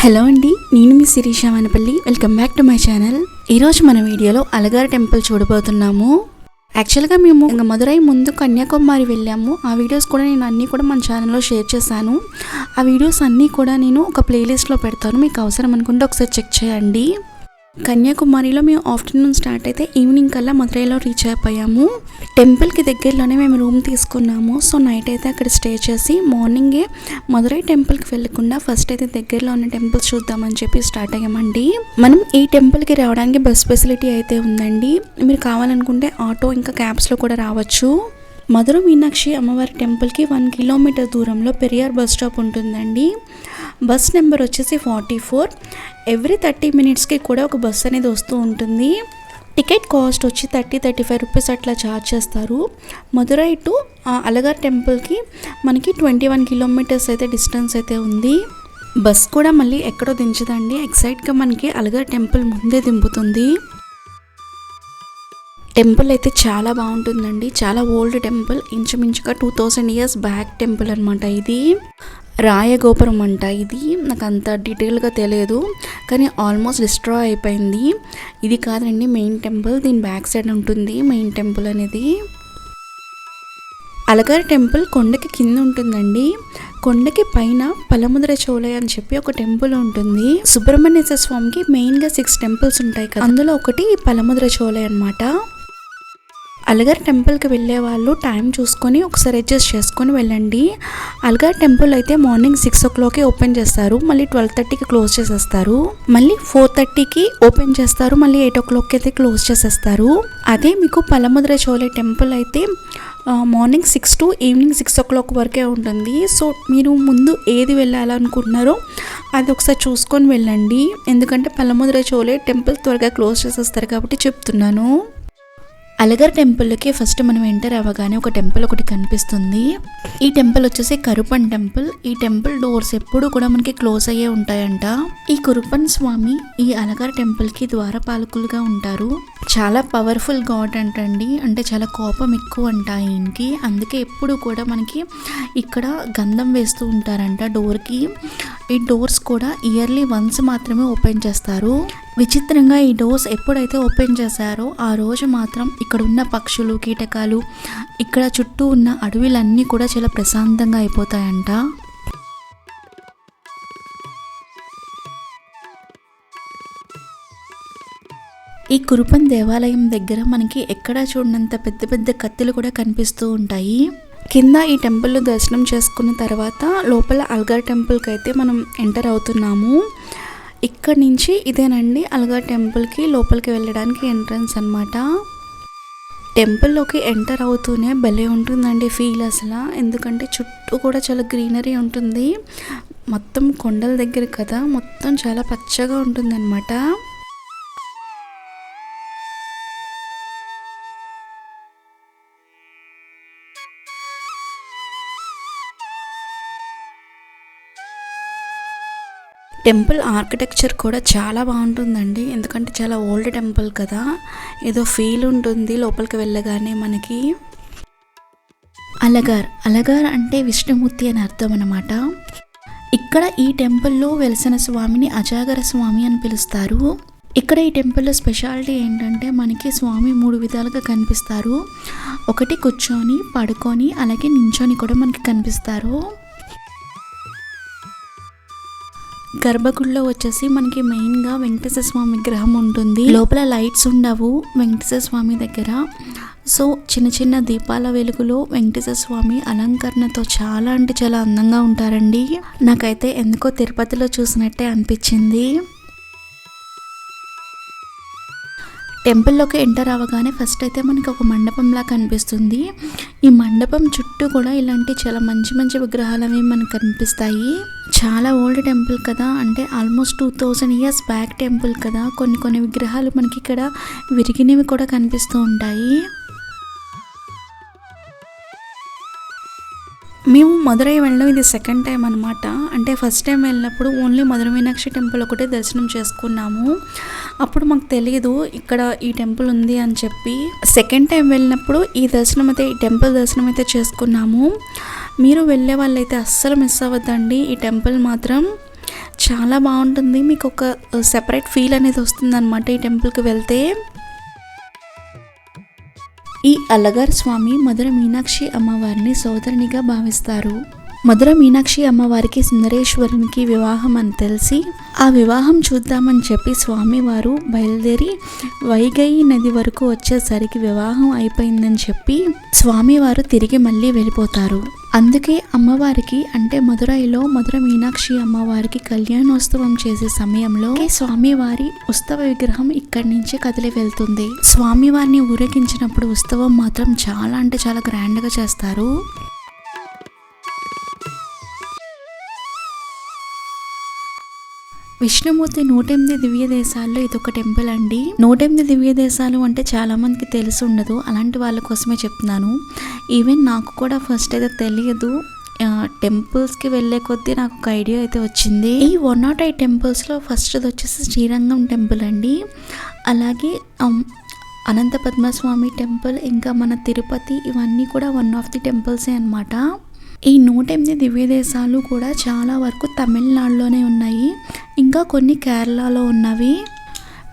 Hello అండి, నేను మీ Sirisha Vanapalli. Welcome back to my channel. ఈరోజు మన వీడియోలో అలగార్ టెంపుల్ చూడబోతున్నాము. యాక్చువల్గా మేము ఇంకా మదురై ముందు కన్యాకుమారి వెళ్ళాము. ఆ వీడియోస్ కూడా నేను అన్నీ కూడా మన ఛానల్లో షేర్ చేశాను. ఆ వీడియోస్ అన్నీ కూడా నేను ఒక ప్లేలిస్ట్లో పెడతాను, మీకు అవసరం అనుకుంటే ఒకసారి చెక్ చేయండి. కన్యాకుమారిలో మేము ఆఫ్టర్నూన్ స్టార్ట్ అయితే ఈవినింగ్ కల్లా మదురైలో రీచ్ అయిపోయాము. టెంపుల్కి దగ్గరలోనే మేము రూమ్ తీసుకున్నాము. సో నైట్ అయితే అక్కడ స్టే చేసి మార్నింగే మదురై టెంపుల్కి వెళ్ళకుండా ఫస్ట్ అయితే దగ్గరలో ఉన్న టెంపుల్స్ చూద్దామని చెప్పి స్టార్ట్ అయ్యామండి. మనం ఈ టెంపుల్కి రావడానికి బస్ ఫెసిలిటీ అయితే ఉందండి. మీరు కావాలనుకుంటే ఆటో ఇంకా క్యాబ్స్లో కూడా రావచ్చు. మధుర మీనాక్షి అమ్మవారి టెంపుల్కి 1 కిలోమీటర్ దూరంలో పెరియార్ బస్ స్టాప్ ఉంటుందండి. బస్ నెంబర్ వచ్చేసి 44. ఎవ్రీ 30 మినిట్స్కి కూడా ఒక బస్ అనేది వస్తూ ఉంటుంది. టికెట్ కాస్ట్ వచ్చి 30-35 రూపీస్ అట్లా ఛార్జ్ చేస్తారు. మదురై టు అలగార్ టెంపుల్కి మనకి 21 కిలోమీటర్స్ అయితే డిస్టెన్స్ అయితే ఉంది. బస్ కూడా మళ్ళీ ఎక్కడో దించదండి, ఎగ్జాక్ట్గా మనకి అలగార్ టెంపుల్ ముందే దింపుతుంది. టెంపుల్ అయితే చాలా బాగుంటుందండి, చాలా ఓల్డ్ టెంపుల్, ఇంచుమించుగా 2000 ఇయర్స్ బ్యాక్ టెంపుల్ అనమాట. ఇది రాయగోపురం అంట. ఇది నాకు అంత డీటెయిల్గా తెలియదు, కానీ ఆల్మోస్ట్ డిస్ట్రాయ్ అయిపోయింది. ఇది కాదండి మెయిన్ టెంపుల్, దీని బ్యాక్ సైడ్ ఉంటుంది మెయిన్ టెంపుల్ అనేది. అలగార్ టెంపుల్ కొండకి కింద ఉంటుందండి. కొండకి పైన పలముద్ర చోళై అని చెప్పి ఒక టెంపుల్ ఉంటుంది. సుబ్రహ్మణ్యేశ్వర స్వామికి మెయిన్గా 6 టెంపుల్స్ ఉంటాయి కదా, అందులో ఒకటి పలముద్ర చోళై అనమాట. అలగార్ టెంపుల్కి వెళ్ళే వాళ్ళు టైం చూసుకొని ఒకసారి అడ్జస్ట్ చేసుకొని వెళ్ళండి. అలగార్ టెంపుల్ అయితే మార్నింగ్ 6 o'clockకి ఓపెన్ చేస్తారు, మళ్ళీ 12:30కి క్లోజ్ చేసేస్తారు, మళ్ళీ 4:30కి ఓపెన్ చేస్తారు, మళ్ళీ 8 o'clockకి అయితే క్లోజ్ చేసేస్తారు. అదే మీకు పలముద్ర చోళై టెంపుల్ అయితే మార్నింగ్ 6 to ఈవినింగ్ 6 o'clock వరకే ఉంటుంది. సో మీరు ముందు ఏది వెళ్ళాలనుకుంటున్నారో అది ఒకసారి చూసుకొని వెళ్ళండి, ఎందుకంటే పలముద్ర చోళై టెంపుల్ త్వరగా క్లోజ్ చేసేస్తారు కాబట్టి చెప్తున్నాను. అలగార్ టెంపుల్కి ఫస్ట్ మనం ఎంటర్ అవ్వగానే ఒక టెంపుల్ ఒకటి కనిపిస్తుంది. ఈ టెంపుల్ వచ్చేసి కరుపన్ టెంపుల్. ఈ టెంపుల్ డోర్స్ ఎప్పుడు కూడా మనకి క్లోజ్ అయ్యే ఉంటాయంట. ఈ కరుపన్ స్వామి ఈ అలగార్ టెంపుల్కి ద్వారపాలకులుగా ఉంటారు. చాలా పవర్ఫుల్ గాడ్ అంటండి, అంటే చాలా కోపం ఎక్కువ అంట ఈయనకి. అందుకే ఎప్పుడు కూడా మనకి ఇక్కడ గంధం వేస్తూ ఉంటారంట డోర్కి. ఈ డోర్స్ కూడా ఇయర్లీ వన్స్ మాత్రమే ఓపెన్ చేస్తారు. విచిత్రంగా ఈ డోర్స్ ఎప్పుడైతే ఓపెన్ చేశారో ఆ రోజు మాత్రం ఇక్కడ ఉన్న పక్షులు, కీటకాలు, ఇక్కడ చుట్టూ ఉన్న అడవులన్నీ కూడా చాలా ప్రశాంతంగా అయిపోతాయంట. ఈ కురుపన్ దేవాలయం దగ్గర మనకి ఎక్కడా చూడనంత పెద్ద పెద్ద కత్తులు కూడా కనిపిస్తూ ఉంటాయి. కింద ఈ టెంపుల్లో దర్శనం చేసుకున్న తర్వాత లోపల అలగార్ టెంపుల్కి అయితే మనం ఎంటర్ అవుతున్నాము. ఇక్కడ నుంచి ఇదేనండి అలగార్ టెంపుల్కి లోపలికి వెళ్ళడానికి ఎంట్రన్స్ అనమాట. టెంపుల్లోకి ఎంటర్ అవుతూనే భలే ఉంటుందండి ఫీల్ అసలు, ఎందుకంటే చుట్టూ కూడా చాలా గ్రీనరీ ఉంటుంది. మొత్తం కొండల దగ్గర కదా, మొత్తం చాలా పచ్చగా ఉంటుంది అనమాట. టెంపుల్ ఆర్కిటెక్చర్ కూడా చాలా బాగుంటుందండి, ఎందుకంటే చాలా ఓల్డ్ టెంపుల్ కదా, ఏదో ఫీల్ ఉంటుంది లోపలికి వెళ్ళగానే మనకి. అలగార్ అంటే విష్ణుమూర్తి అని అర్థం అన్నమాట. ఇక్కడ ఈ టెంపుల్లో వెలిసిన స్వామిని అజాగర స్వామి అని పిలుస్తారు. ఇక్కడ ఈ టెంపుల్లో స్పెషాలిటీ ఏంటంటే మనకి స్వామి 3 విధాలుగా కనిపిస్తారు. ఒకటి కూర్చొని, పడుకొని, అలాగే నించొని కూడా మనకి కనిపిస్తారు. గర్భగుడిలో వచ్చేసి మనకి మెయిన్గా వెంకటేశ్వర స్వామి విగ్రహం ఉంటుంది. లోపల లైట్స్ ఉండవు వెంకటేశ్వర స్వామి దగ్గర. సో చిన్న చిన్న దీపాల వెలుగులో వెంకటేశ్వర స్వామి అలంకరణతో చాలా అంటే చాలా అందంగా ఉంటారండి. నాకైతే ఎందుకో తిరుపతిలో చూసినట్టే అనిపించింది. టెంపుల్లోకి ఎంటర్ అవ్వగానే ఫస్ట్ అయితే మనకి ఒక మండపంలా కనిపిస్తుంది. ఈ మండపం చుట్టూ కూడా ఇలాంటి చాలా మంచి మంచి విగ్రహాలు అవి మనకు కనిపిస్తాయి. చాలా ఓల్డ్ టెంపుల్ కదా, అంటే ఆల్మోస్ట్ 2000 ఇయర్స్ బ్యాక్ టెంపుల్ కదా, కొన్ని విగ్రహాలు మనకి ఇక్కడ విరిగినవి కూడా కనిపిస్తూ ఉంటాయి. మేము మదురై వెళ్ళడం ఇది సెకండ్ టైం అనమాట. అంటే ఫస్ట్ టైం వెళ్ళినప్పుడు ఓన్లీ మధుర మీనాక్షి టెంపుల్ ఒకటే దర్శనం చేసుకున్నాము. అప్పుడు మాకు తెలియదు ఇక్కడ ఈ టెంపుల్ ఉంది అని చెప్పి. సెకండ్ టైం వెళ్ళినప్పుడు ఈ టెంపుల్ దర్శనం అయితే చేసుకున్నాము. మీరు వెళ్ళే వాళ్ళైతే అస్సలు మిస్ అవ్వద్దండి, ఈ టెంపుల్ మాత్రం చాలా బాగుంటుంది. మీకు ఒక సెపరేట్ ఫీల్ అనేది వస్తుందన్నమాట ఈ టెంపుల్కి వెళ్తే. ఈ అలగార్ స్వామి మధుర మీనాక్షి అమ్మవారిని సోదరునిగా భావిస్తారు. మధుర మీనాక్షి అమ్మవారికి సుందరేశ్వరునికి వివాహం అని తెలిసి ఆ వివాహం చూద్దామని చెప్పి స్వామివారు బయలుదేరి వైగై నది వరకు వచ్చేసరికి వివాహం అయిపోయిందని చెప్పి స్వామివారు తిరిగి మళ్ళీ వెళ్ళిపోతారు. అందుకే అమ్మవారికి అంటే మధురైలో మధుర మీనాక్షి అమ్మవారికి కళ్యాణోత్సవం చేసే సమయంలో స్వామివారి ఉత్సవ విగ్రహం ఇక్కడి నుంచి కదిలి వెళ్తుంది. స్వామివారిని ఊరేగించినప్పుడు ఉత్సవం మాత్రం చాలా అంటే చాలా గ్రాండ్గా చేస్తారు. విష్ణుమూర్తి 108 దివ్య దేశాల్లో ఇదొక టెంపుల్ అండి. 108 దివ్య దేశాలు అంటే చాలా మందికి తెలిసి ఉండదు, అలాంటి వాళ్ళ కోసమే చెప్తున్నాను. ఈవెన్ నాకు కూడా ఫస్ట్ అయితే తెలియదు. టెంపుల్స్కి వెళ్ళే కొద్దీ నాకు ఒక ఐడియా అయితే వచ్చింది. ఈ 108 టెంపుల్స్లో ఫస్ట్ది వచ్చేసి శ్రీరంగం టెంపుల్ అండి. అలాగే అనంత పద్మస్వామి టెంపుల్, ఇంకా మన తిరుపతి, ఇవన్నీ కూడా వన్ ఆఫ్ ది టెంపుల్సే అనమాట. ఈ 108 దివ్య దేశాలు కూడా చాలా వరకు తమిళనాడులోనే ఉన్నాయి, ఇంకా కొన్ని కేరళలో ఉన్నవి.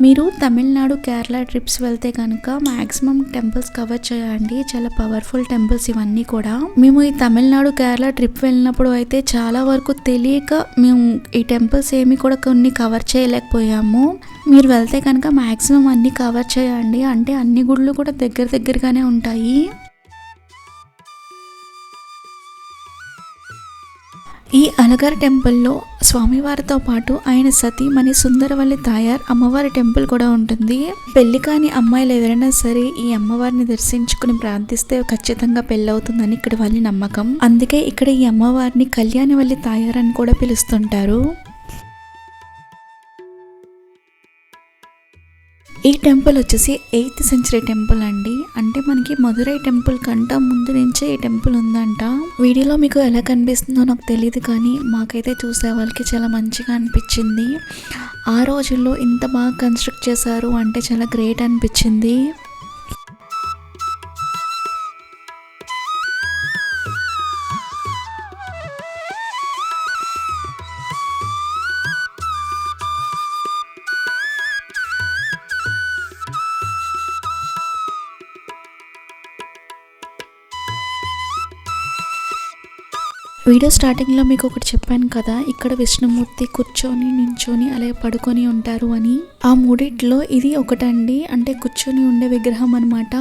మీరు తమిళనాడు కేరళ ట్రిప్స్ వెళ్తే కనుక మ్యాక్సిమం టెంపుల్స్ కవర్ చేయండి. చాలా పవర్ఫుల్ టెంపుల్స్ ఇవన్నీ కూడా. మేము ఈ తమిళనాడు కేరళ ట్రిప్ వెళ్ళినప్పుడు అయితే చాలా వరకు తెలియక మేము ఈ టెంపుల్స్ ఏమి కూడా కొన్ని కవర్ చేయలేకపోయాము. మీరు వెళ్తే కనుక మ్యాక్సిమం అన్నీ కవర్ చేయండి. అంటే అన్ని గుళ్ళు కూడా దగ్గరగానే ఉంటాయి. ఈ అలగార్ టెంపుల్లో స్వామివారితో పాటు ఆయన సతీమణి సుందరవల్లి తాయార్ అమ్మవారి టెంపుల్ కూడా ఉంటుంది. పెళ్లి కాని అమ్మాయిలు ఎవరైనా సరే ఈ అమ్మవారిని దర్శించుకుని ప్రార్థిస్తే ఖచ్చితంగా పెళ్ళవుతుందని ఇక్కడ వాళ్ళ నమ్మకం. అందుకే ఇక్కడ ఈ అమ్మవారిని కళ్యాణవల్లి తాయార్ అని కూడా పిలుస్తుంటారు. ఈ టెంపుల్ వచ్చేసి 8th సెంచరీ టెంపుల్ అండి. అంటే మనకి మధురై టెంపుల్ కంట ముందు నుంచే ఈ టెంపుల్ ఉందంట. వీడియోలో మీకు ఎలా కనిపిస్తుందో నాకు తెలియదు, కానీ మాకైతే చూసే వాళ్ళకి చాలా మంచిగా అనిపించింది. ఆ రోజుల్లో ఇంత బాగా కన్స్ట్రక్ట్ చేశారు అంటే చాలా గ్రేట్ అనిపించింది. వీడియో స్టార్టింగ్లో మీకు ఒకటి చెప్పాను కదా, ఇక్కడ విష్ణుమూర్తి కూర్చొని నించొని అలాగే పడుకొని ఉంటారు అని. ఆ మూడిట్లో ఇది ఒకటండి, అంటే కూర్చొని ఉండే విగ్రహం అనమాట.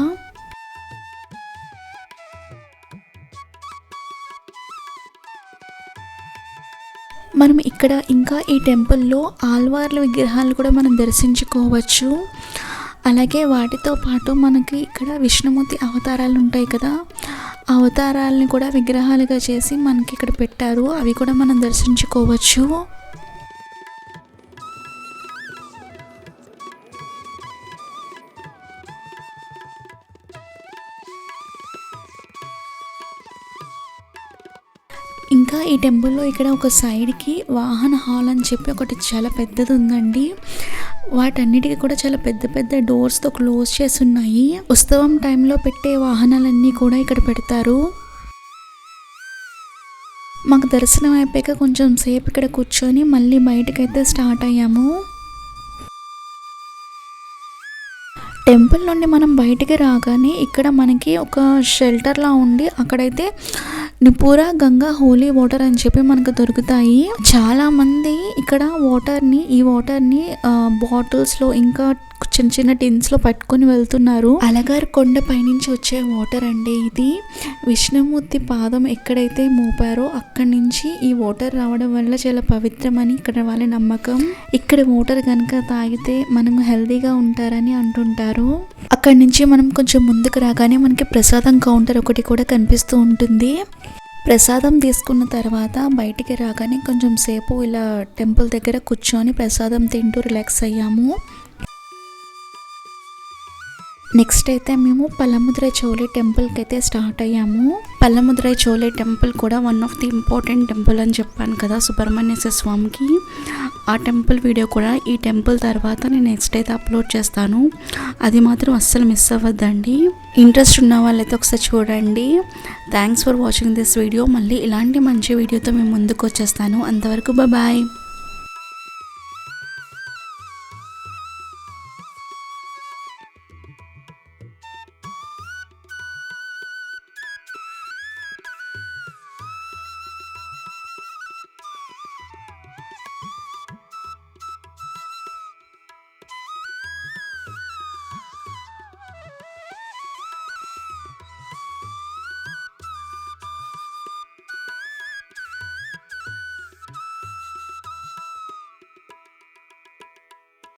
మనం ఇక్కడ ఇంకా ఈ టెంపుల్లో ఆల్వార్ల విగ్రహాలు కూడా మనం దర్శించుకోవచ్చు. అలాగే వాటితో పాటు మనకి ఇక్కడ విష్ణుమూర్తి అవతారాలు ఉంటాయి కదా, ఆ అవతారాలని కూడా విగ్రహాలుగా చేసి మనకి ఇక్కడ పెట్టారు. అవి కూడా మనం దర్శించుకోవచ్చు. ఇంకా ఈ టెంపుల్లో ఇక్కడ ఒక సైడ్కి వాహన హాల్ అని చెప్పి ఒకటి చాలా పెద్దది ఉందండి. వాటన్నిటికీ కూడా చాలా పెద్ద డోర్స్తో క్లోజ్ చేసి ఉన్నాయి. ఉత్సవం టైంలో పెట్టే వాహనాలన్నీ కూడా ఇక్కడ పెడతారు. మాకు దర్శనం అయిపోయాక కొంచెం సేపు ఇక్కడ కూర్చొని మళ్ళీ బయటకైతే స్టార్ట్ అయ్యాము. టెంపుల్ నుండి మనం బయటికి రాగానే ఇక్కడ మనకి ఒక షెల్టర్లా ఉండి అక్కడైతే నిపూరా గంగా హోలీ వాటర్ అని చెప్పి మనకు దొరుకుతాయి. చాలా మంది ఇక్కడ ఈ వాటర్ని బాటిల్స్లో ఇంకా చిన్న టిన్స్లో పట్టుకొని వెళ్తున్నారు. అలగార్ కొండ పైనుంచి వచ్చే వాటర్ అండి ఇది. విష్ణుమూర్తి పాదం ఎక్కడైతే మోపారో అక్కడి నుంచి ఈ వాటర్ రావడం వల్ల చాలా పవిత్రమని ఇక్కడ వాళ్ళ నమ్మకం. ఇక్కడ వాటర్ కనుక తాగితే మనం హెల్తీగా ఉంటారని అంటుంటారు. అక్కడి నుంచి మనం కొంచెం ముందుకు రాగానే మనకి ప్రసాదం కౌంటర్ ఒకటి కూడా కనిపిస్తూ ఉంటుంది. ప్రసాదం తీసుకున్న తర్వాత బయటికి రాగానే కొంచెం సేపు ఇలా టెంపుల్ దగ్గర కూర్చొని ప్రసాదం తింటూ రిలాక్స్ అయ్యాము. నెక్స్ట్ అయితే మేము పల్లముద్రై చోళే టెంపుల్కి అయితే స్టార్ట్ అయ్యాము. పల్లముద్రై చోళే టెంపుల్ కూడా one of the important temple అని చెప్పాను కదా సుబ్రహ్మణ్యేశ్వర స్వామికి. ఆ టెంపుల్ వీడియో కూడా ఈ టెంపుల్ తర్వాత నేను నెక్స్ట్ అయితే అప్లోడ్ చేస్తాను. అది మాత్రం అస్సలు మిస్ అవ్వద్దండి. ఇంట్రెస్ట్ ఉన్న వాళ్ళైతే ఒకసారి చూడండి. Thanks for watching this video. మళ్ళీ ఇలాంటి మంచి వీడియోతో మేము ముందుకు వచ్చేస్తాను. అంతవరకు బాయ్.